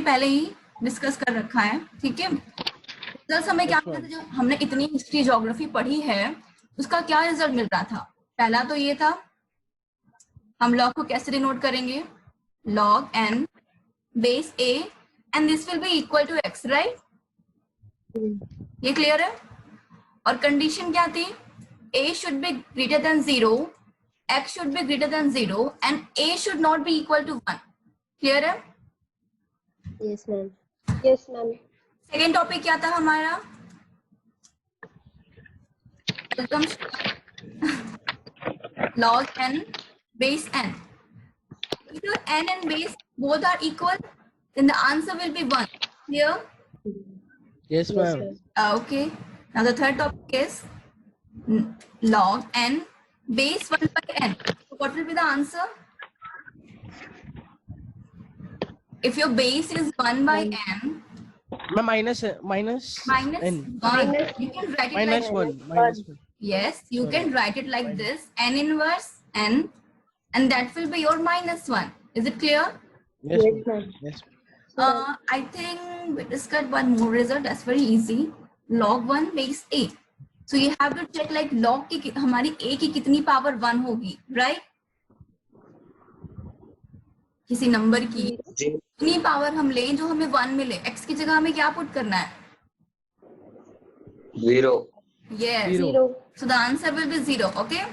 पहले ही डिस्कस कर रखा है, ठीक है। रिजल्ट हमें क्या मिला था, जो हमने इतनी हिस्ट्री ज्योग्राफी पढ़ी है उसका क्या रिजल्ट मिल रहा था। पहला तो ये था, हम लॉग को कैसे डिनोट करेंगे, log n base a and this will be equal to x, right. ये क्लियर है। और कंडीशन क्या थी, a should be greater than 0, x should be greater than 0 and a should not be equal to 1। Clear है। Yes ma'am, yes ma'am. Second topic क्या था हमारा, log n base n. If your n and base both are equal, then the answer will be 1. Clear? Yes, ma'am. Okay. Now the third topic is log n base 1 by n. So what will be the answer? If your base is 1 by n, Ma'am, minus minus n. 1, you can write it Minus like 1. Minus 1. yes, you can write it like this, n inverse n, and that will be your minus 1. Is it clear? Yes, Yes, ma'am. ma'am. Yes. I think we discussed one more result. That's very easy. Log 1 base a. So you have to check like log की हमारी a की कितनी power 1 होगी, right? किसी number की कितनी power हम लें जो हमें 1 मिले, x की जगह हमें क्या पुट करना है, 0. yes. 0. So the answer will be 0. Okay.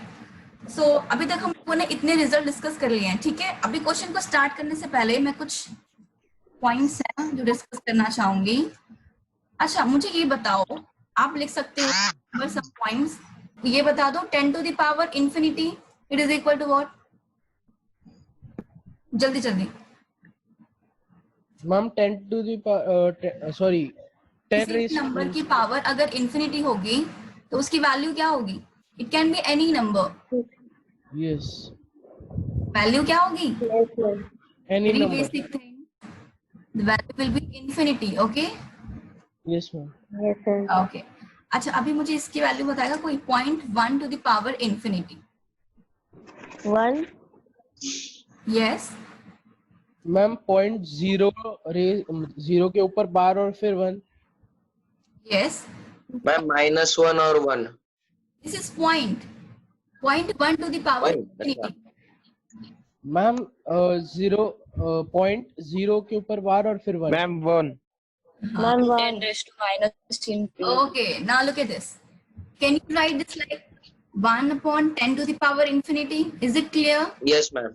So अभी तक हम लोगों ने इतने रिजल्ट डिस्कस कर लिए हैं, ठीक है। अभी क्वेश्चन को स्टार्ट करने से पहले मैं कुछ पॉइंट्स हैं जो डिस्कस करना चाहूंगी। अच्छा, मुझे ये बताओ, आप लिख सकते हो सम पॉइंट्स। ये बता दो 10 to the power infinity it is equal to what, जल्दी जल्दी। Ma'am, 10 to the sorry, 10 किसी raised नंबर की पावर अगर इंफिनिटी होगी तो उसकी वैल्यू क्या होगी, it can be any number, yes, value क्या होगी, Yes, ma'am. any very number. Basic thing, the value will be infinity. Okay Yes, ma'am. Yes, ma'am. Okay. अच्छा, अभी मुझे इसकी वैल्यू बताएगा कोई, 0.1 to the power infinity। 1. Yes, Ma'am, 0.0 0 के ऊपर बार और फिर 1. यस, मैम -1 और 1. This is point 0.1 to the power Point, infinity। Ma'am, 0.0 के ऊपर बार और फिर 1. Ma'am, 1. Ma'am, 1. 10 raised to minus 10. Okay, now look at this. Can you write this like 1 upon 10 to the power infinity? Is it clear? Yes, ma'am.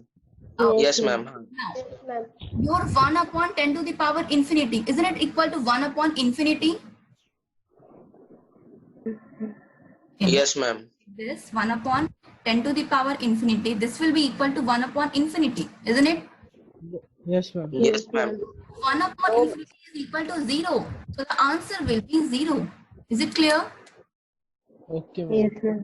Yes, ma'am. Now, Yes, ma'am. your 1 upon 10 to the power infinity, isn't it equal to 1 upon infinity? Yes, ma'am. This 1 upon 10 to the power infinity, this will be equal to 1 upon infinity, isn't it? Yes, ma'am. Yes, ma'am. 1 upon infinity is equal to 0. So the answer will be 0. Is it clear? Okay, ma'am. Yes, ma'am.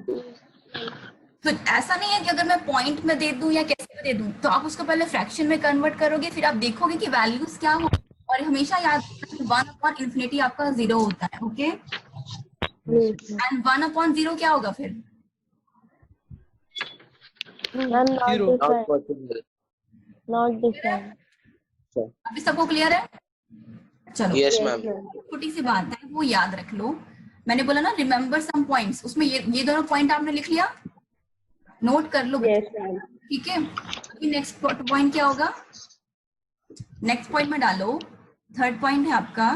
तो ऐसा नहीं है कि अगर मैं point में दे दूं या कैसे में दे दूं, तो आप उसको पहले फ्रैक्शन में कन्वर्ट करोगे, फिर आप देखोगे कि वैल्यूज क्या हो, और हमेशा याद रखना कि 1 अपॉन इन्फिनिटी आपका 0 होता है। Okay, Yes, ma'am. And 1 upon 0 क्या होगा फिर, Ma'am, not 0. this Not one. possible. Not this one. अभी सबको क्लियर है? चलो, Yes, Yes, ma'am. ma'am. छोटी सी बात है, वो याद रख लो। मैंने बोला ना रिमेम्बर सम पॉइंट्स, उसमें ये दोनों पॉइंट आपने लिख लिया, नोट कर लो, Yes, ma'am. ठीक है। अभी नेक्स्ट पॉइंट क्या होगा, नेक्स्ट पॉइंट में डालो, थर्ड पॉइंट है आपका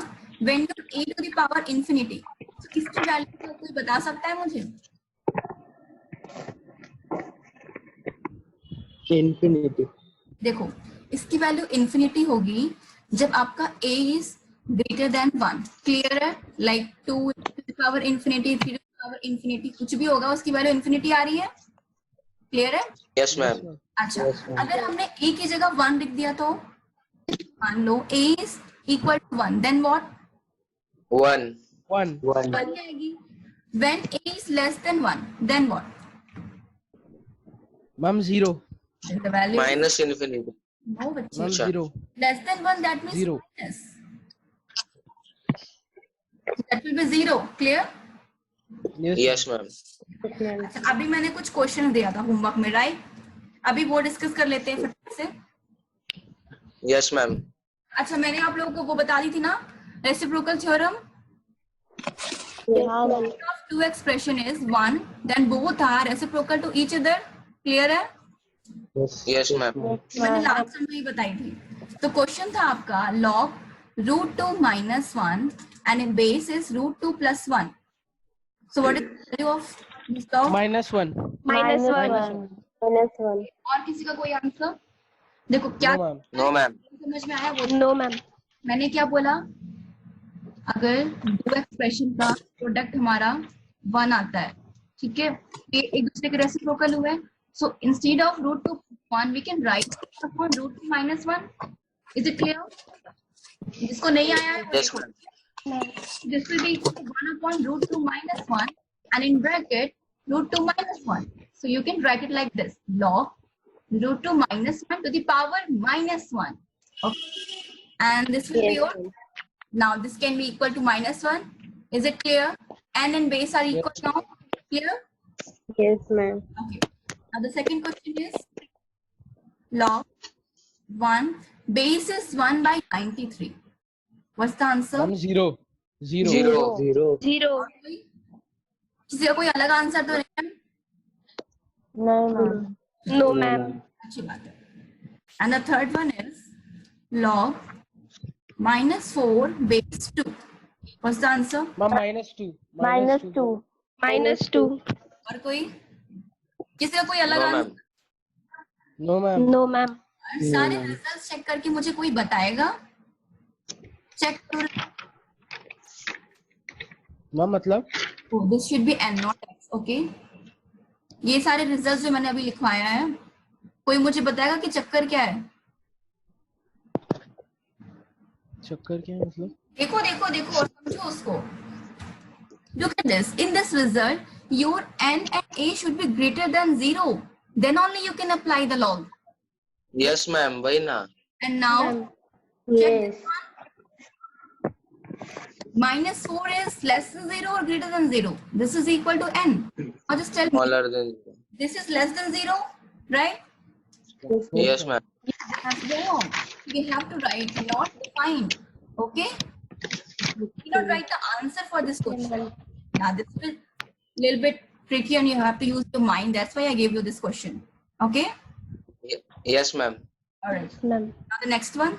when you a to the power infinity. तो इसकी वैल्यू कोई बता सकता है मुझे? Infinity. देखो, इसकी वैल्यू इंफिनिटी होगी जब आपका a is greater than 1। Clear है? Like 2 to the power infinity, 3 to the power infinity, कुछ भी होगा उसकी वैल्यू इंफिनिटी आ रही है। क्लियर है? Yes, ma'am. अच्छा, अगर हमने a की जगह 1 लिख दिया तो मान लो a is equal to 1, then what, 1. 1. 1. 1 आएगी। When a is less than 1, then what, Ma'am, 0. The value Minus infinity. No बच्चे, Ma'am, Sure. 0. Less than 1 that means 0. Minus, that will be 0। Clear? Yes. Yes, ma'am. Yes, ma'am. अच्छा, अभी मैंने कुछ question दिया था homework में, right? अभी वो डिस्कस कर लेते हैं फटाफट से। Yes, ma'am. अच्छा मैंने आप लोगों को वो बता दी थी ना, रेसिप्रोकल थ्योरम। हाँ ma'am. of two expression is one, then both are reciprocal to each other. Clear है? Yes, ma'am. मैंने लास्ट टाइम ही बताई थी। तो क्वेश्चन था आपका log √2 minus 1 and in base is √2 plus 1. So what is the value of this log? -1. -1. और किसी का कोई आंसर? देखो क्या No, ma'am. No, ma'am. समझ में आया? वो नो मैम। मैंने क्या बोला, अगर दो एक्सप्रेशन का प्रोडक्ट हमारा 1 आता है, ठीक है, ये एक दूसरे के रेसिप्रोकल हुए, so instead of √2 1 we can write upon √2 minus 1. Is it clear? जिसको नहीं आया है Yes, ma'am. this will be equal to 1 upon √2 minus 1 and in bracket √2 minus 1. So you can write it like this, log √2 minus 1 to the power -1. Okay, and this will be your, now this can be equal to -1. Is it clear? N and base are equal now. Clear? Yes ma'am. Okay. Now the second question is log 1 base is 1 by 93. What's the answer? Ma'am, 0. 0. 0. किसी का कोई अलग answer तो नहीं है? नहीं ma'am. No ma'am. अच्छी बात है। And the third one is log -4 base 2. What's the answer? Ma'am, -2. -2. और कोई? किसी का कोई अलग No, answer? ma'am. No, ma'am. No ma'am. सारे रिजल्ट्स चेक करके मुझे कोई बताएगा? चेक टू Ma'am, मतलब? This should be n not x. Okay, ये सारे रिजल्ट्स जो मैंने अभी लिखवाया है, कोई मुझे बताएगा कि चक्कर क्या है? चक्कर क्या है मतलब? देखो देखो देखो और समझो उसको। Look at this. In this result, your n and a should be greater than 0. Then only you can apply the log. Yes, ma'am. वही ना. And now, Yes. -4 is less than 0 or greater than 0? This is equal to n. Or just tell me, Smaller than 0. this is less than 0, right? Yes, ma'am. That's wrong. We have to write not defined. Okay? You cannot write the answer for this question. Now this is a little bit tricky and you have to use your mind. That's why I gave you this question. Okay? Yes, ma'am. Alright. Ma'am. Now the next one.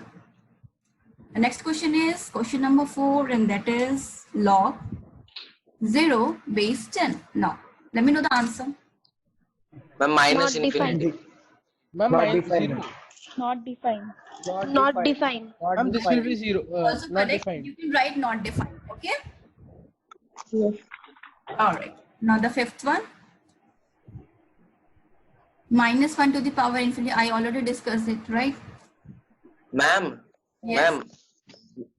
The next question is question number 4 and that is log 0 base 10. Now, let me know the answer. Ma'am, minus Not defined. infinity. Ma'am, Not -0. defined. Not defined. Not Not defined. defined. Ma'am, this will be 0. Also Not correct. defined. You can write not defined. Okay? Yes. Alright. Now the fifth one. -1 to the power infinity. I already discussed it, right? Ma'am. Yes. Ma'am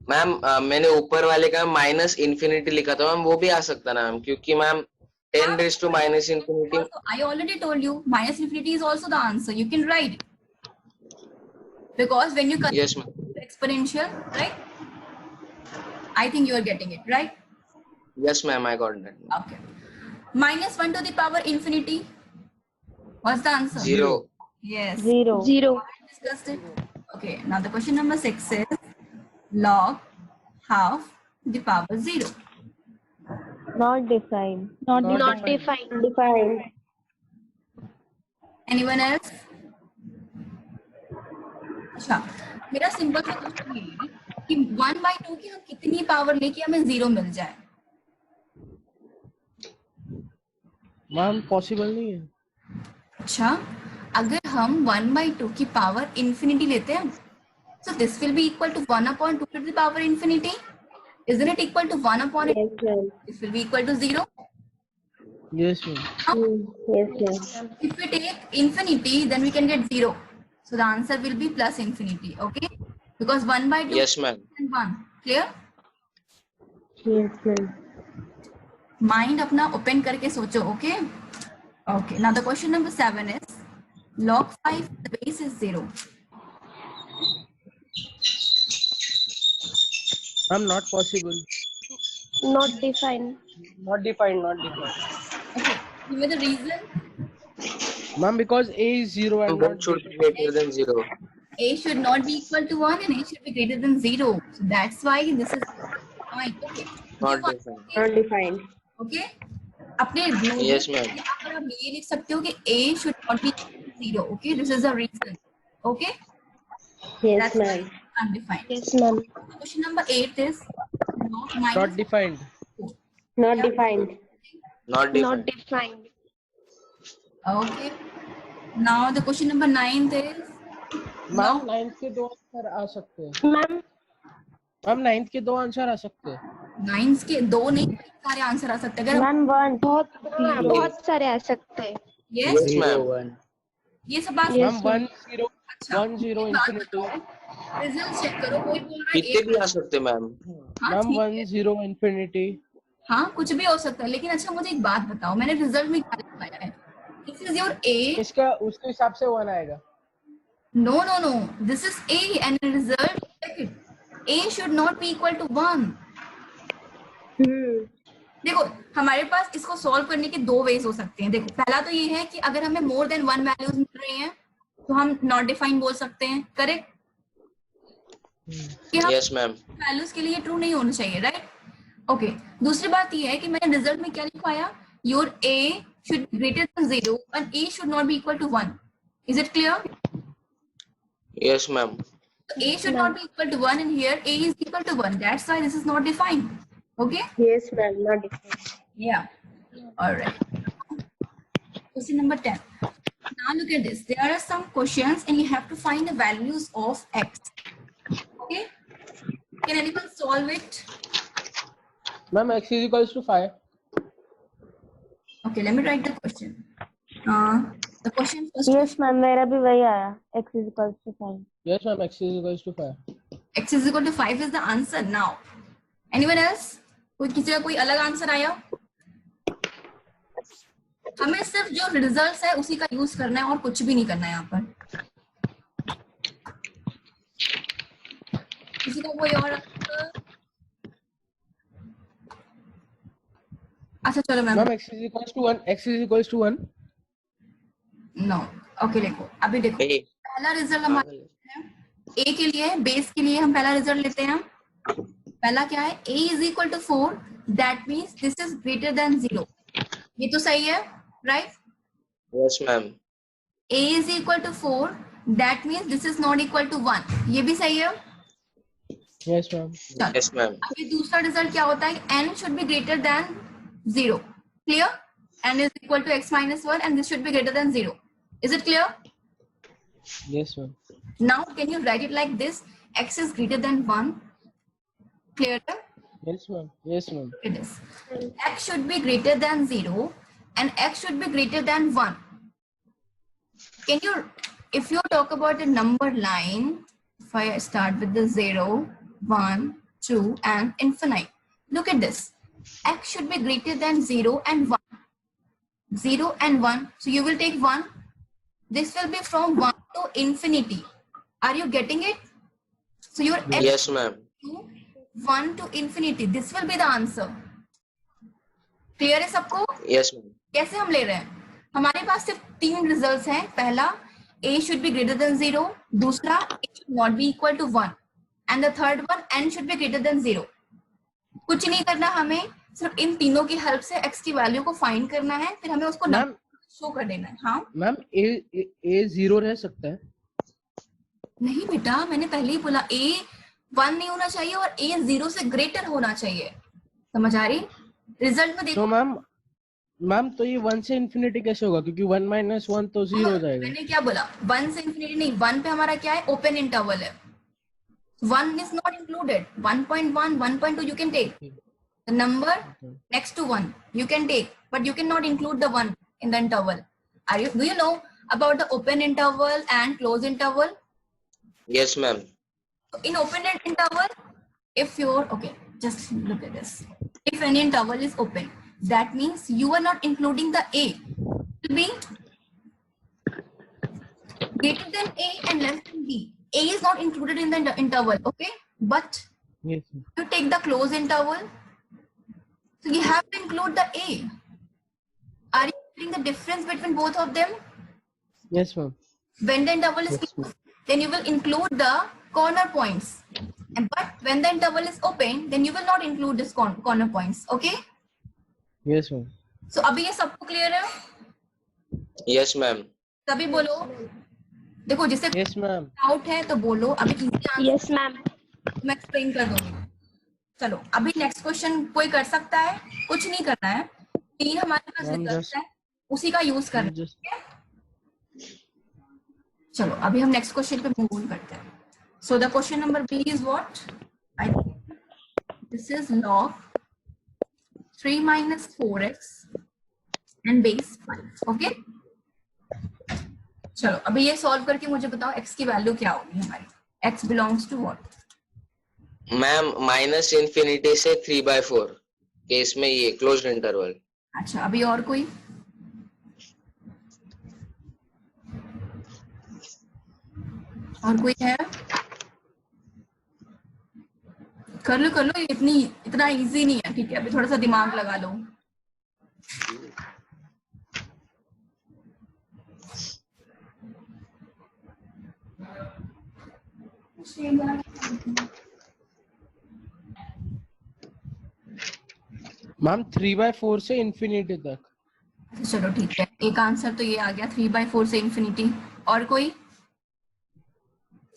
ma'am मैंने ऊपर वाले का minus infinity लिखा था ma'am, वो भी आ सकता ना मैम, क्योंकि ma'am 10 raised to minus infinity. Also, I already told you minus infinity is also the answer. You can write because when you consider Yes, ma'am. exponential, right? I think you are getting it, right? Yes, ma'am. I got that. Okay. -1 to the power infinity. What's the answer? 0. Yes. 0. We discussed it. Okay. Now the question number 6 is log half to the power 0. Not defined. Not defined. Defined. Anyone else? अच्छा, मेरा simple सा question ये है कि 1/2 की हम कितनी power लेके हमें 0 मिल जाए? मैम, पॉसिबल नहीं है. अच्छा, अगर हम 1/2 की पावर इंफिनिटी लेते हैं, so this will be equal to 1/2 to the power infinity. Isn't it equal to 1/? Yes ma'am. This will be equal to 0. Yes, ma'am. Yes ma'am. If we take infinity, then we can get 0. So the answer will be plus infinity. Okay? Because 1/2 Yes, ma'am. and 1. Clear? Yes ma'am. Mind अपना open करके सोचो. Okay? Okay. Now the question number 7 is log 5 the base is 0. Ma'am, not possible. Not defined. Not defined. Not defined. Okay. Give me the reason. Ma'am, because a is 0 and not Both should be greater than 0. A should not be equal to 1 and A should be greater than 0. So that's why this is fine. Okay. Not defined. Not defined. Okay. अपने notebook Yes, ma'am. में यहाँ पर आप ये लिख सकते हो कि A should not be equal to 0. Okay. This is the reason. Okay. Yes, That's why ma'am. it's undefined. Yes, ma'am. Question number 8 is not minus Not defined. 4. Not defined. Not Not defined. defined. Okay. Now the question number 9 is ma'am 9th के दो answer आ सकते हैं. Ma'am, ma'am 9th के दो answer आ सकते हैं. 9 के दो नहीं सारे आंसर आ सकते हैं. अगर ma'am, one. बहुत सारे आ सकते हैं. yes, Yes, ma'am. ये सब बात मैम 1 0 अच्छा 1 0 infinity. रिजल्ट चेक करो. कोई बोल रहा है कितने भी आ सकते मैम. हाँ, मैम ठीक है. 1 0 infinity. हाँ कुछ भी हो सकता है. लेकिन अच्छा मुझे एक बात बताओ, मैंने रिजल्ट में क्या लिखवाया है? This is your A. इसका उसके हिसाब से 1 आएगा. No. This is A and result check it. A should not be equal to 1. देखो हमारे पास इसको सॉल्व करने के दो वेज हो सकते हैं. देखो पहला तो ये है कि अगर हमें मोर देन 1 वैल्यूज मिल रही हैं तो हम नॉट डिफाइन बोल सकते हैं. करेक्ट. कि हम यस मैम. वैल्यूज के लिए ट्रू नहीं होना चाहिए. राइट. ओके. दूसरी बात ये है कि मैंने रिजल्ट में क्या लिखवाया? Your A should be greater than 0 and A should not be equal to 1. Is it clear? Yes ma'am. So A should not be equal to 1 and here A is equal to 1. That's why this is not defined. Okay? Yes, ma'am. Not defined. Yeah. All right. Question number 10. Now look at this. There are some questions and you have to find the values of X. Okay? Can anyone solve it? Ma'am x is equals to 5. Okay, let me write the question. The question first. Yes, ma'am. मेरा भी वही आया. X is equal to 5. Yes ma'am, x is equals to 5. X is equal to 5 is the answer now. Anyone else? कोई किसी का कोई अलग answer आया? हमें सिर्फ जो रिजल्ट्स है उसी का यूज करना है और कुछ भी नहीं करना है यहाँ पर. किसी का कोई और answer? अच्छा चलो ma'am. Ma'am x is equals to 1. x is equals to 1. No. Okay देखो अभी देखो ए. पहला रिजल्ट हमारा है A के लिए, बेस के लिए हम पहला रिजल्ट लेते हैं. पहला क्या है? A is equal to 4. That means this is greater than 0. ये तो सही है, right? Yes ma'am. A is equal to 4. That means this is not equal to 1. ये भी सही है. Yes ma'am. चलो. Yes ma'am. अभी दूसरा रिजल्ट क्या होता है? N should be greater than 0. Clear? N is equal to x minus 1 and this should be greater than 0. Is it clear? Yes ma'am. Now can you write it like this? X is greater than 1. Clear? Yes ma'am. Yes ma'am. It is. X should be greater than 0 and X should be greater than 1. Can you, if you talk about the number line, if I start with the 0, 1, 2 and infinite. Look at this. X should be greater than 0 and 1. 0 and 1. So you will take 1. This will be from 1 to infinity. Are you getting it? So your X Yes ma'am. to 1 to infinity. This will be the answer. Clear है सबको? Yes ma'am. कैसे हम ले रहे हैं? हमारे पास सिर्फ 3 results हैं. पहला A should be greater than 0. दूसरा A should not be equal to 1. And the third one N should be greater than 0. कुछ नहीं करना हमें, सिर्फ इन तीनों की हेल्प से X की वैल्यू को फाइंड करना है. फिर हमें उसको मैम शो कर देना है. हाँ मैम a 0 रह सकता है. नहीं बेटा, मैंने पहले ही बोला A 1 नहीं होना चाहिए और A 0 से ग्रेटर होना चाहिए. समझ आ रही? रिजल्ट में देखो. तो मैम तो ये 1 से इंफिनिटी कैसे होगा? क्योंकि 1 माइनस 1 तो 0 हो जाएगा. मैंने क्या बोला? 1 से इंफिनिटी नहीं. 1 पे हमारा क्या है? ओपन इंटरवल है. 1 is not included. 1.1, 1.2 you can take. The number next to 1 you can take, but you cannot include the 1 in the interval. Do you know about the open interval and closed interval? Yes ma'am. So in open interval, if you're okay, just look at this. If any interval is open, that means you are not including the A. It will be greater than A and less than B. A is not included in the interval, okay? But Yes ma'am. you take the closed interval, so you have to include the A. Are you getting the difference between both of them? Yes ma'am. When the interval is Yes, ma'am. then you will include the corner points. But when the interval is open, then you will not include this corner points. Okay? Yes, ma'am. So अभी ये सबको clear है? Yes, ma'am. तभी बोलो. देखो जिसे Yes, ma'am. Doubt है तो बोलो. अभी easy आंसर Yes, ma'am. मैं एक्सप्लेन कर दूंगी. चलो अभी नेक्स्ट क्वेश्चन कोई कर सकता है? कुछ नहीं करना है. 3 हमारे पास Ma'am, रिजल्ट just- है, उसी का यूज करना है. Just चलो अभी हम नेक्स्ट क्वेश्चन पे मूव ऑन करते हैं. So the question number B is what? I this is log 3 minus 4x and base 5. ओके, चलो अभी ये सॉल्व करके मुझे बताओ x की वैल्यू क्या होगी हमारी. x belongs to what? Ma'am minus infinity से 3/4 केस में ये क्लोज्ड इंटरवल. अच्छा अभी और कोई? और कोई है? कर लो ये इतना इजी नहीं है. ठीक है, अभी थोड़ा सा दिमाग लगा लो. मैम 3/4 से इंफिनिटी तक. चलो ठीक है, एक आंसर तो ये आ गया 3/4 से इंफिनिटी. और कोई?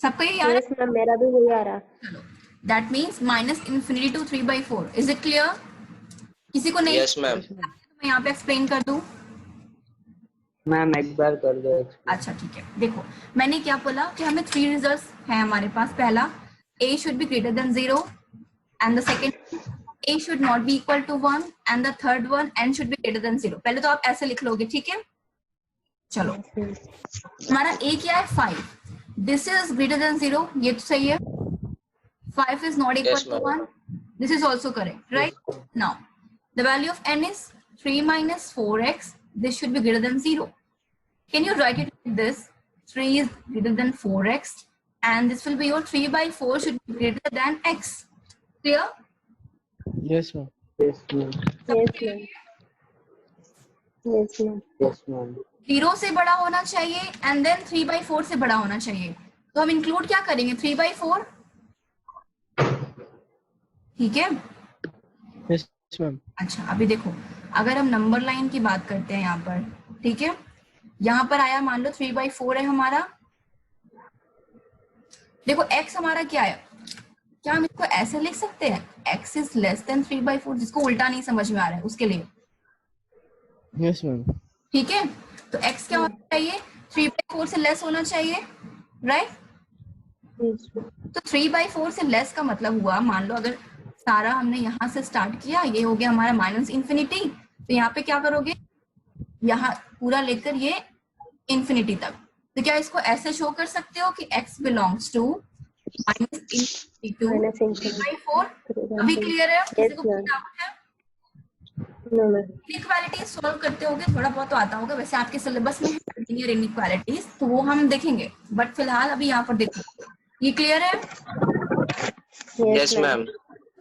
सबका ये याद है? Yes, ma'am. मेरा भी वही आ रहा. चलो that means minus infinity to 3/4. Is it clear? किसी को नहीं? Yes ma'am. तो मैं यहाँ पे एक्सप्लेन कर दूं. मैम एक बार कर दो. अच्छा ठीक है, देखो मैंने क्या बोला कि हमें 3 रिजल्ट्स हैं हमारे पास. पहला a should be greater than 0 and the second a should not be equal to 1 and the third one n should be greater than 0. पहले तो आप ऐसे लिख लोगे. ठीक है, चलो हमारा a क्या है? 5. दिस इज ग्रेटर देन 0, ये तो सही है. 5 is not equal Yes, to ma'am. 1. This is also correct, right? Now, the value of n is 3 minus 4x. This should be greater than 0. Can you write it like this? 3 is greater than 4x, and this will be your 3/4 should be greater than x. Clear? Yes, ma'am. Yes, ma'am. Yes, ma'am. Yes, ma'am. Yes, ma'am. 0 से बड़ा होना चाहिए and then 3/4 से बड़ा होना चाहिए. तो हम इंक्लूड क्या करेंगे? 3/4. ठीक है. Yes, ma'am. अच्छा अभी देखो, अगर हम नंबर लाइन की बात करते हैं यहाँ पर, ठीक है, यहाँ पर आया मान लो 3/4 है हमारा. देखो x हमारा क्या है? क्या हम इसको ऐसे लिख सकते हैं? x is less then 3/4. जिसको उल्टा नहीं समझ में आ रहा है उसके लिए. Yes, ma'am. ठीक है, तो x क्या होना चाहिए? 3/4 से लेस होना चाहिए, राइट? Yes, ma'am. तो 3/4 से लेस का मतलब हुआ, मान लो अगर सारा हमने यहाँ से स्टार्ट किया, ये हो गया हमारा माइनस इन्फिनिटी, तो यहाँ पे क्या करोगे? यहाँ पूरा लेकर ये इन्फिनिटी तक. तो क्या इसको ऐसे शो कर सकते हो कि x belongs to minus infinity to Minus infinity. 3/4? अभी क्लियर है? किसी को ma'am. डाउट है? No, ma'am. इनइक्वालिटीज सॉल्व करते होगे, थोड़ा बहुत तो आता होगा. वैसे आपके सिलेबस में है लीनियर इनइक्वालिटीज, तो वो हम देखेंगे. बट फिलहाल अभी यहाँ पर देखो, ये क्लियर है? Yes ma'am.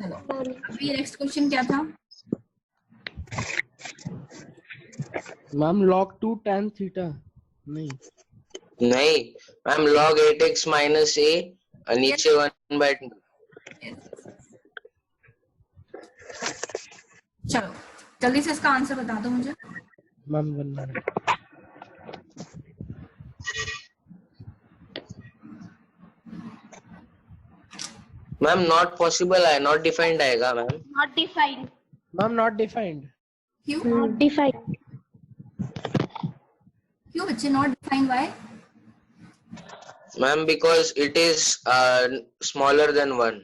चलो अभी नेक्स्ट क्वेश्चन क्या था? Ma'am, log 2 tan theta. नहीं. नहीं ma'am, log 8x minus a नीचे 1/2. चलो जल्दी से इसका आंसर बता दो मुझे. Ma'am, 1 minute. Ma'am not possible है, नॉट डिफाइंड आएगा ma'am. Not defined. Ma'am, not defined. क्यों? Not defined. क्यों बच्चे not defined? Why? Ma'am because it is smaller than 1.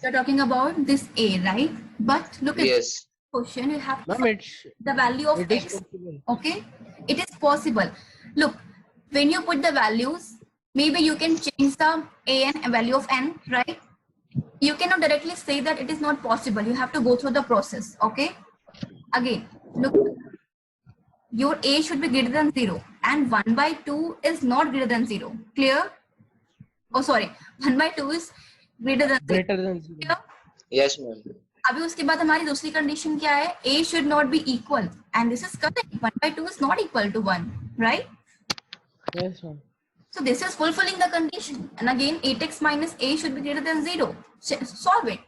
You are talking about this a, right? But look at Yes. the question. You have to Ma'am, find the value of it is x. possible. Okay, it is possible. Look, when you put the values, maybe you can change the a and value of n, right? You cannot directly say that it is not possible. You have to go through the process. Okay. Again, look, your a should be greater than 0, and 1/2 is not greater than 0. Clear? Oh, sorry, 1/2 is greater than 0. Greater than 0. Clear? Yes ma'am. अभी उसके बाद हमारी दूसरी condition क्या है? a should not be equal, and this is correct. 1/2 is not equal to 1, right? Yes, ma'am. So this is fulfilling the condition. And again, 8x minus a should be greater than 0. Solve it.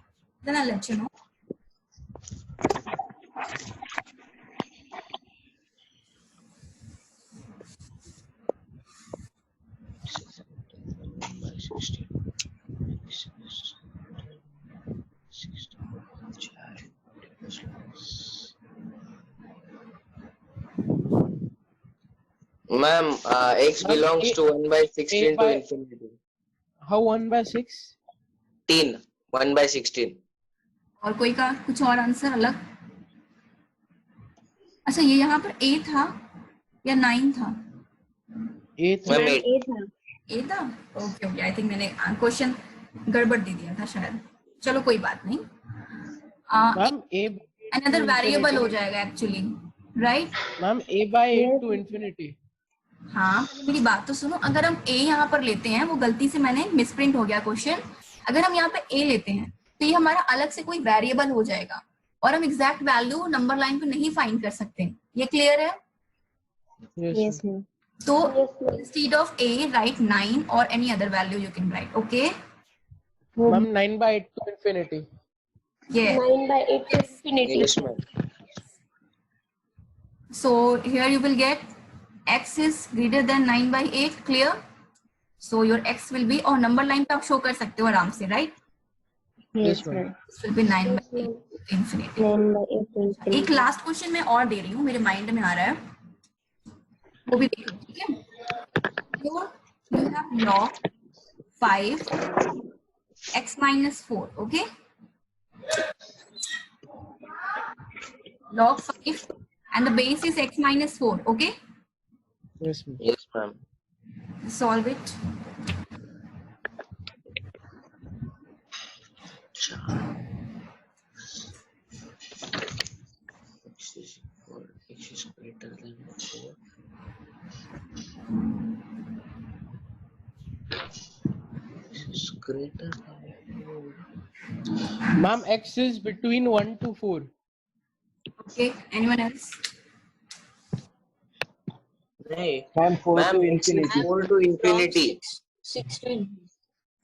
Then I'll let you know. Ma'am, x belongs to 1 by 16 to infinity. How 1 by 6? 1 by 16. और कोई का कुछ और answer अलग? अच्छा, ये यहाँ पर a था या 9 था? 8. Ma'am, 8. a था. ओके ओके, आई थिंक मैंने क्वेश्चन गड़बड़ दे दिया था शायद. चलो कोई बात नहीं. मैम a अनदर वेरिएबल हो जाएगा actually, right? Ma'am a by 8 to infinity. हाँ, मेरी बात तो सुनो. अगर हम a यहाँ पर लेते हैं, वो गलती से मैंने मिसप्रिंट हो गया क्वेश्चन. अगर हम यहाँ पे a लेते हैं तो ये हमारा अलग से कोई वेरिएबल हो जाएगा और हम एग्जैक्ट वैल्यू नंबर लाइन पे नहीं फाइंड कर सकते. ये क्लियर है? Yes. तो instead of a write 9 or any other value you can write. Okay? Ma'am, 9 by 8 to infinity. Yeah. 9 by 8 to infinity. Yes, ma'am. So here you will get x is greater than 9 by 8. Clear? So your x will be, और number line पे आप show कर सकते हो आराम से, right? Yes, ma'am. This will be 9 by 8 to infinity. 9 by 8 to infinity. एक last question मैं और दे रही हूँ, मेरे माइंड में आ रहा है, वो भी देखो. ठीक है? You have log 5 x minus 4. Okay? Log 5 and the base is x minus 4. Okay? Yes, ma'am. Yes, ma'am. Solve it. X is greater than 4. X is greater than 4. Ma'am, x is between 1 to 4. Okay. Anyone else? नहीं. Ma'am, 4 Ma'am, to x is infinity. 4 to infinity.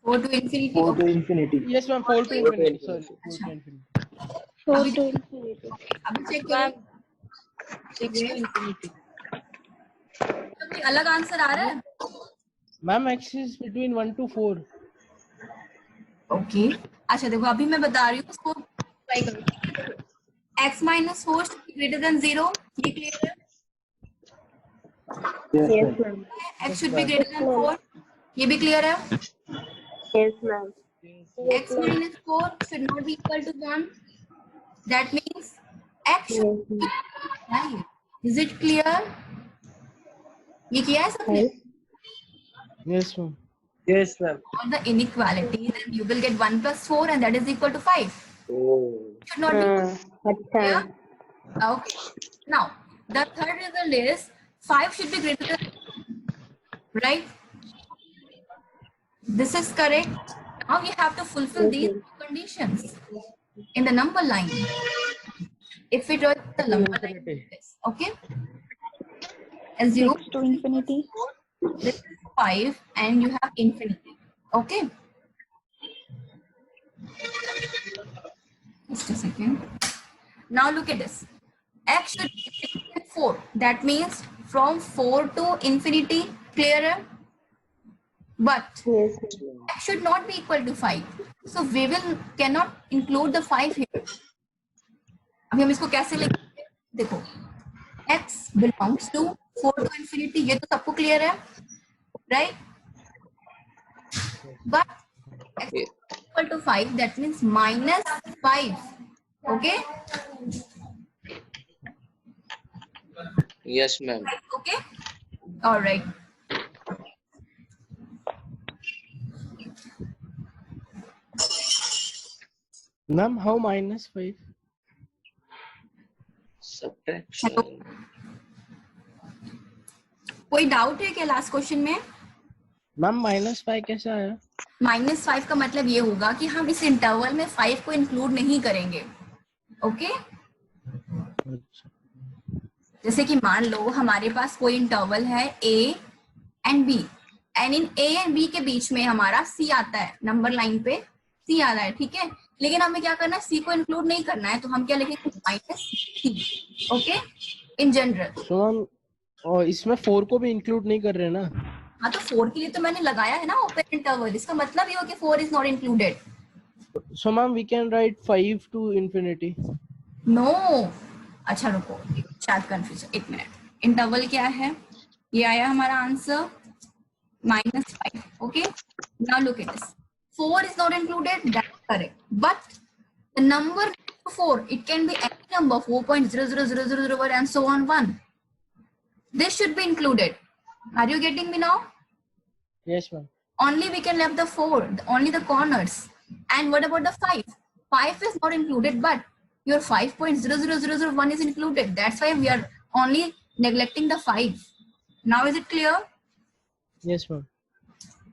4 to infinity. 4 to Okay. infinity. Yes, ma'am, 4 to infinity. Sorry, 4 to infinity. 4 to infinity. अभी check करो. 6 to infinity. तो कोई अलग answer आ रहा है? Ma'am, x is between 1 to 4. Okay. अच्छा देखो, अभी मैं बता रही हूँ, उसको ट्राई करो. x minus 4 should be greater than 0. ये क्लियर है? Yes, ma'am. x should be greater than 4. ये भी क्लियर है? Yes, ma'am. x minus 4 should not be equal to 1. That means x should be right. Is it clear? ये किया है सबने? Yes, ma'am. Yes, ma'am. On the inequality, then you will get 1 plus 4 and that is equal to 5. Oh. Should not be अच्छा. clear? Okay. Now, the third result is 5 should be greater than, right? This is correct. Now you have to fulfill these conditions in the number line. If it was the number line, yes. Okay? As 0 6 to infinity. this is 5 and you have infinity. Okay? Just a second. Now look at this. X should be 4. That means from 4 to infinity. Clear? But Yes. x should not be equal to 5. So we cannot include the 5 here. अभी हम इसको कैसे लिखेंगे? देखो, x belongs to 4 to infinity. ये तो सबको clear है, right? But x is equal to 5. That means minus 5. Okay? Yes, ma'am. Okay? All right. Ma'am, how minus 5? Subtraction. कोई डाउट है क्या लास्ट क्वेश्चन में? मैम -5 कैसे आया? -5 का मतलब ये होगा कि हम इस इंटरवल में 5 को इंक्लूड नहीं करेंगे. ओके? जैसे कि मान लो हमारे पास कोई इंटरवल है a एंड b. एंड इन ए एंड बी के बीच में हमारा सी आता है, नंबर लाइन पे सी आ रहा है, ठीक है। लेकिन हमें क्या करना है, सी को इंक्लूड नहीं करना है, तो हम क्या लिखेंगे minus C, okay, in general. तो मैम और इसमें 4 को भी इंक्लूड नहीं कर रहे ना? हाँ, तो 4 के लिए तो मैंने लगाया है ना ओपन इंटरवल, इसका मतलब ये हो कि 4 is not included. So ma'am, we can write 5 to infinity. No, अच्छा रुको, शायद कंफ्यूजन, एक मिनट। इंटरवल क्या है, ये आया हमारा answer -5, okay. Now look at this, 4 is not included, that's correct, but the number 4, it can be any number, 4.00000 and so on 1. This should be included. Are you getting me now? Yes ma'am. Only we can left the 4, only the corners. And what about the 5? 5 is not included, but your 5.00001 is included. That's why we are only neglecting the 5. Now is it clear? Yes ma'am.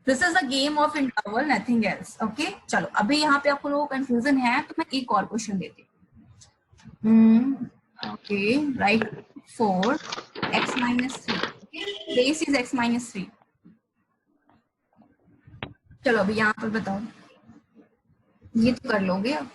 This is a game of interval, nothing else. Okay? चलो, अभी यहाँ पे आपको लोगों को confusion है, तो मैं एक और क्वेश्चन देती हूँ। Okay, right. 4 x minus 3. Okay? Base is x minus 3. चलो अभी यहाँ पर बताओ, ये तो कर लोगे अब।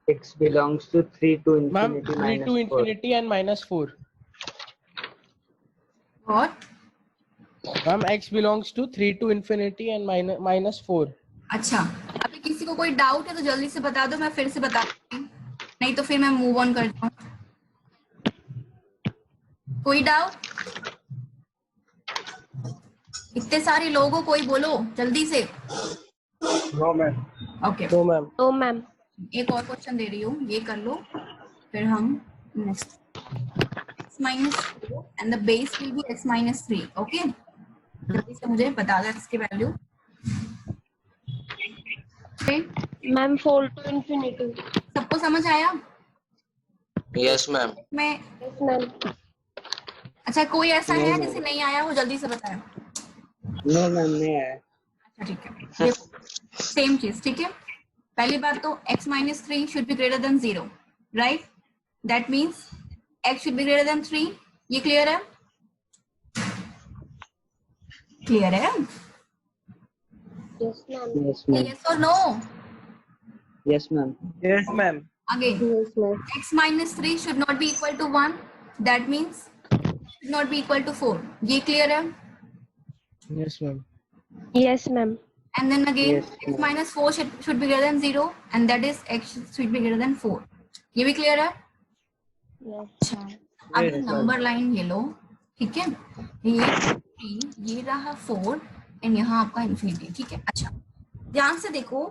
X belongs to 3 to Ma'am, infinity 3 minus to 4. infinity and -4. What? Ma'am, x belongs to 3 to infinity and -4. अच्छा, अभी किसी को कोई डाउट है तो जल्दी से बता दो, मैं फिर से बता दूंगी, नहीं तो फिर मैं मूव ऑन करता हूँ। कोई डाउट? इतने सारे लोगों, कोई बोलो जल्दी से। No ma'am. Okay, No ma'am. No ma'am. एक और क्वेश्चन दे रही हूँ, ये कर लो, फिर हम next. x minus 4 and the base will be x minus 3. Okay, जल्दी से मुझे बता दो इसकी वैल्यू। Ma'am, 4 to infinity. सबको समझ आया? Yes ma'am. मैं Yes ma'am. अच्छा, कोई ऐसा नहीं, है नहीं। जिसे नहीं आया, वो जल्दी से बताए। No ma'am, नहीं आया। अच्छा ठीक है, सेम चीज, ठीक है। पहली बात तो x minus 3 should be greater than 0, right? That means x should be greater than 3. ये क्लियर है? क्लियर है? Yes ma'am. Yes ma'am. Yes or no? Yes ma'am. Yes, ma'am. Again, Yes ma'am. x minus 3 should not be equal to 1. That means should not be equal to 4. ये clear है? Yes ma'am. Yes ma'am. And then again, Yes, x ma'am. minus 4 should be greater than 0, and that is x should be greater than 4. ये भी clear है? Yes. अब Yes, number line ये लो, ठीक है, ये 3, ये रहा 4 एंड यहाँ आपका इन्फिनिटी, ठीक है। अच्छा, ध्यान से देखो,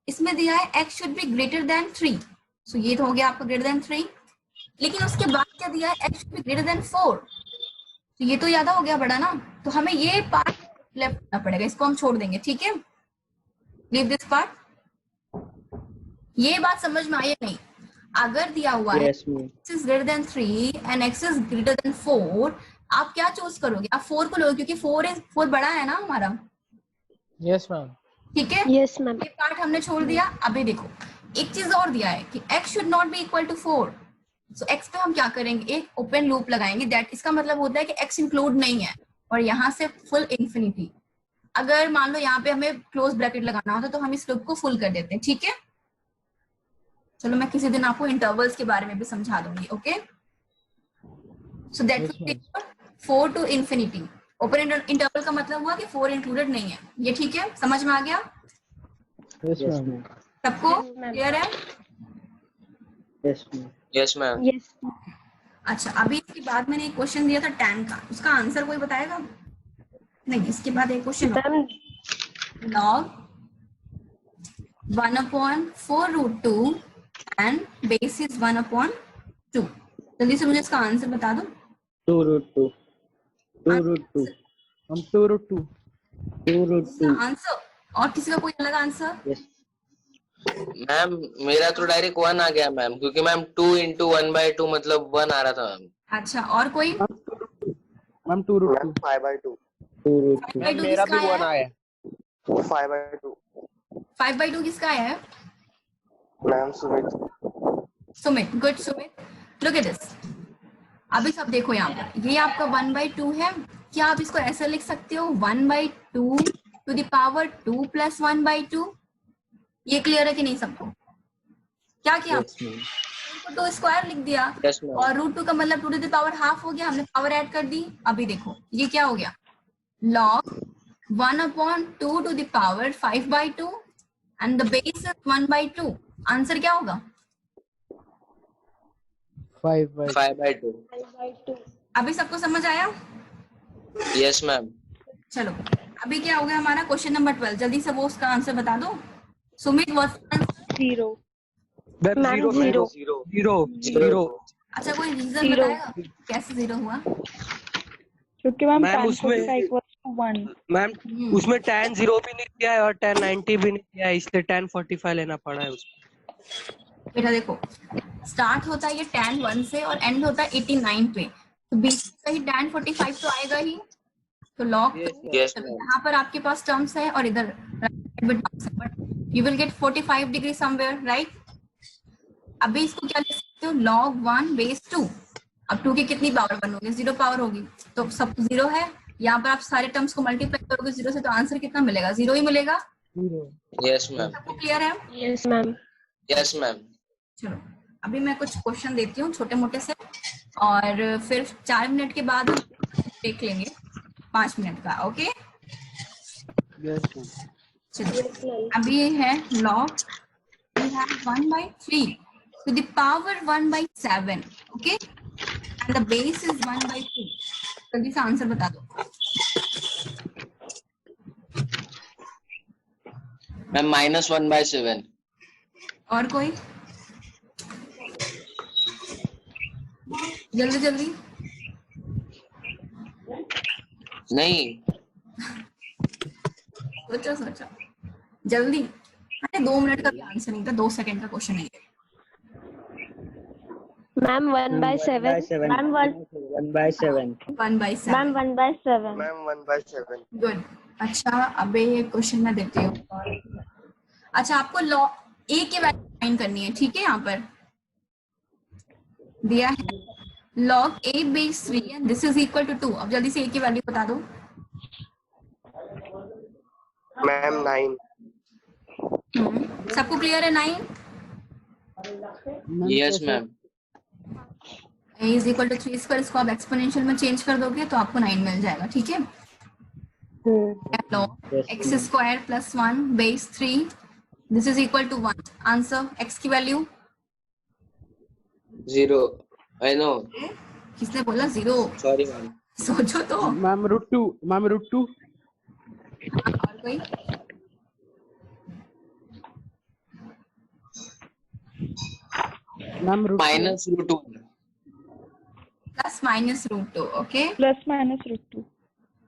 इसमें दिया है x should be greater than 3, सो ये तो हो गया आपका greater than 3, लेकिन उसके बाद क्या दिया है, x should be greater than 4, तो ये तो ज्यादा हो गया बड़ा ना, तो हमें ये पार्ट लेफ्ट करना पड़ेगा, इसको हम छोड़ देंगे, ठीक है। Leave this part. ये बात समझ में आई नहीं? अगर दिया हुआ है Yes ma'am. x is greater than 3 and x is greater than 4, आप क्या चूज करोगे? आप 4 को लोगे, क्योंकि 4 बड़ा है ना हमारा, Yes ma'am. ठीक है। Yes ma'am. ये पार्ट हमने छोड़ दिया। अभी देखो, एक चीज और दिया है कि x should not be equal to 4, so x पे हम क्या करेंगे, एक ओपन लूप लगाएंगे, दैट इसका मतलब होता है कि x इंक्लूड नहीं है, और यहाँ से फुल इंफिनिटी। अगर मान लो यहाँ पे हमें क्लोज ब्रैकेट लगाना होता तो हम इस लूप को फुल कर देते हैं, ठीक है। चलो मैं किसी दिन आपको इंटरवल्स के बारे में भी समझा दूंगी, okay. So that Yes, ma'am. 4 to infinity. Open interval का मतलब हुआ कि 4 इंक्लूडेड नहीं है, ये ठीक है, समझ में आ गया Yes Yes ma'am. ma'am. सबको? Yes, ma'am. क्लियर है? Yes ma'am. Yes ma'am. Yes. अच्छा, अभी इसके बाद मैंने एक क्वेश्चन दिया था tan का, उसका आंसर कोई बताएगा? नहीं, इसके बाद एक question Ma'am. log 1/4√2 and base is 1/2। जल्दी से मुझे इसका आंसर बता दो। 2√2. 2√2. हम 2√2. 2√2. आंसर, और किसी का कोई अलग आंसर? Yes. मैम मेरा तो डायरेक्ट 1 आ गया मैम, क्योंकि मैम 2 × 1/2 मतलब 1 आ रहा था मैम। अच्छा, और कोई? हम 2√2. 5/2. 2√2. By two मेरा किसका भी 1 आया? आया. 5/2. 5/2 किसका है? Ma'am Sumit. Sumit, good Sumit, look at this. अभी सब देखो यहाँ पर, ये आपका 1/2 है। क्या आप इसको ऐसे लिख सकते हो 1/2 टू द पावर 2 प्लस 1/2? ये क्लियर है कि नहीं सबको? क्या किया? Yes, ma'am. 2 स्क्वायर लिख दिया Yes, ma'am. और √2 का मतलब 2 टू द पावर हाफ हो गया, हमने पावर ऐड कर दी। अभी देखो ये क्या हो गया, log 1/2 to the power 5/2 and the base is 1/2। Answer क्या होगा? 5/2. 5/2। 5/2. अभी सबको समझ आया? Yes ma'am. चलो अभी क्या हो गया हमारा क्वेश्चन नंबर 12, जल्दी से वो उसका आंसर बता दो। Sumit what's 0. Ma'am ma'am zero zero. Zero zero अच्छा कोई रीजन Zero. बताएगा कैसे 0 हुआ? क्योंकि मैम मैम tan उसमें 45 equals to 1. मैम उसमें tan 0 भी नहीं दिया है और tan 90 भी नहीं दिया है, इसलिए tan 45 लेना पड़ा है उसमें। बेटा देखो स्टार्ट होता है ये tan 1 से और एंड होता है 89 पे, तो बीच में ही tan 45 तो आएगा ही। तो लॉग Yes, ma'am. यहाँ पर आपके पास टर्म्स है और इधर but you will get 45 degree somewhere, right? अभी इसको क्या लिख सकते हो, log 1 बेस 2। अब 2 की कितनी पावर बनोगे? 0 पावर होगी, तो सब 0 है। यहाँ पर आप सारे टर्म्स को मल्टीप्लाई करोगे 0 से, तो आंसर कितना मिलेगा? 0 ही मिलेगा। 0. Yes ma'am. सबको क्लियर है? Yes, ma'am. Yes ma'am. चलो अभी मैं कुछ क्वेश्चन देती हूँ छोटे मोटे से, और फिर 4 मिनट के बाद हम देख लेंगे 5 मिनट का। Okay Yes, ma'am. चलो अभी ये है log 1/3 to the power 1/7, okay, and the base is 1/2। जल्दी से आंसर बता दो। मैम -1/7। और कोई? जल्दी जल्दी। नहीं। सोचो सोचो जल्दी। अरे 2 मिनट का भी आंसर नहीं था, 2 सेकंड का क्वेश्चन है ये। Ma'am 1/7. Ma'am 1/7. 1/7। Ma'am 1/7. Ma'am 1/7। Good. अच्छा अबे ये क्वेश्चन मैं देती हूँ। अच्छा आपको लॉग ए की वैल्यू फाइंड करनी है, ठीक है? यहाँ पर दिया है log a base 3 and this is equal to 2। अब जल्दी से a की वैल्यू बता दो। मैम 9। सबको क्लियर है? 9 yes ma'am. a is equal to 3 square, इसको आप एक्सपोनेंशियल में चेंज कर दोगे तो आपको 9 मिल जाएगा, ठीक है? log x square plus 1 base 3 this is equal to 1। Answer x की वैल्यू 0। I know. किसने बोला 0? Sorry ma'am. सोचो तो। Ma'am √2. Ma'am √2. और कोई? Ma'am √2. -√2। Plus minus √2, okay? Plus minus √2.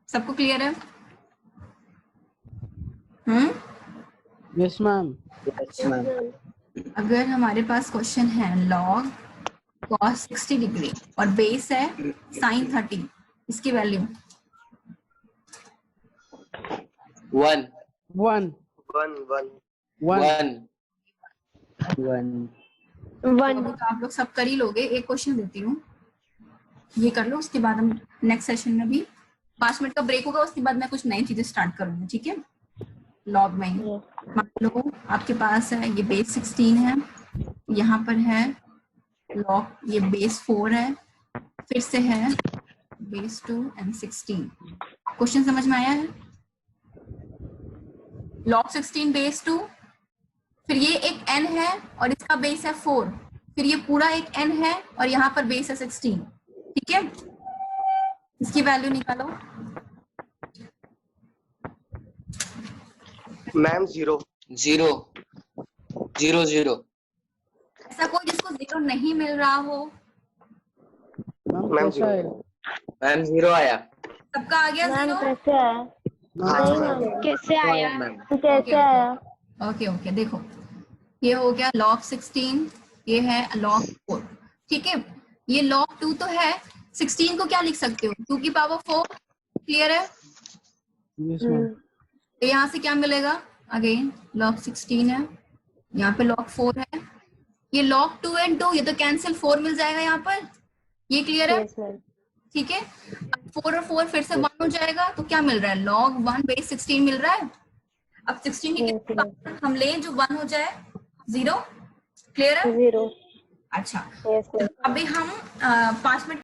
सबको क्लियर है? Yes, ma'am. Yes, ma'am. अगर हमारे पास क्वेश्चन है log cos 60 डिग्री और बेस है sin 30, इसकी वैल्यू 1 1. 1 1 1. 1. 1. तो आप लोग सब कर ही लोगे। एक क्वेश्चन देती हूँ, ये कर लो, उसके बाद हम नेक्स्ट सेशन में भी 5 मिनट का ब्रेक होगा, उसके बाद मैं कुछ नई चीजें स्टार्ट करूंगी, ठीक है? लॉग में मान लो आपके पास है ये बेस 16 है, यहाँ पर है लॉग ये बेस 4 है, फिर से है बेस 2 एंड 16। क्वेश्चन समझ में आया है? लॉग 16 बेस 2, फिर ये एक n है और इसका बेस है 4, फिर ये पूरा एक n है और यहाँ पर बेस है 16, ठीक है? इसकी वैल्यू निकालो। मैम 0 0 0 0। ऐसा कोई जिसको 0 नहीं मिल रहा हो? Ma'am Ma'am, कैसा है? मैम 0 आया। सबका आ गया मैम 0? कैसे आया? नहीं मैम कैसे आया? कैसे आया? ओके ओके देखो ये हो गया log 16, ये है log 4, ठीक है? ये log 2 तो है, 16 को क्या लिख सकते हो? 2 की पावर 4, क्लियर है? Yes, ma'am. तो यहाँ से क्या मिलेगा? अगेन log 16 है, यहाँ पे log 4 है, ये log 2 and 2 ये तो कैंसिल, 4 मिल जाएगा यहाँ पर, ये क्लियर है? Yes, ma'am. ठीक है, 4 और 4 फिर से 1 हो जाएगा, तो क्या मिल रहा है? log 1 बेस 16 मिल रहा है। अब 16 की Yes, कितने हम लें जो 1 हो जाए? 0, क्लियर है? 0. अच्छा, Yes, ma'am. अभी हम 5 मिनट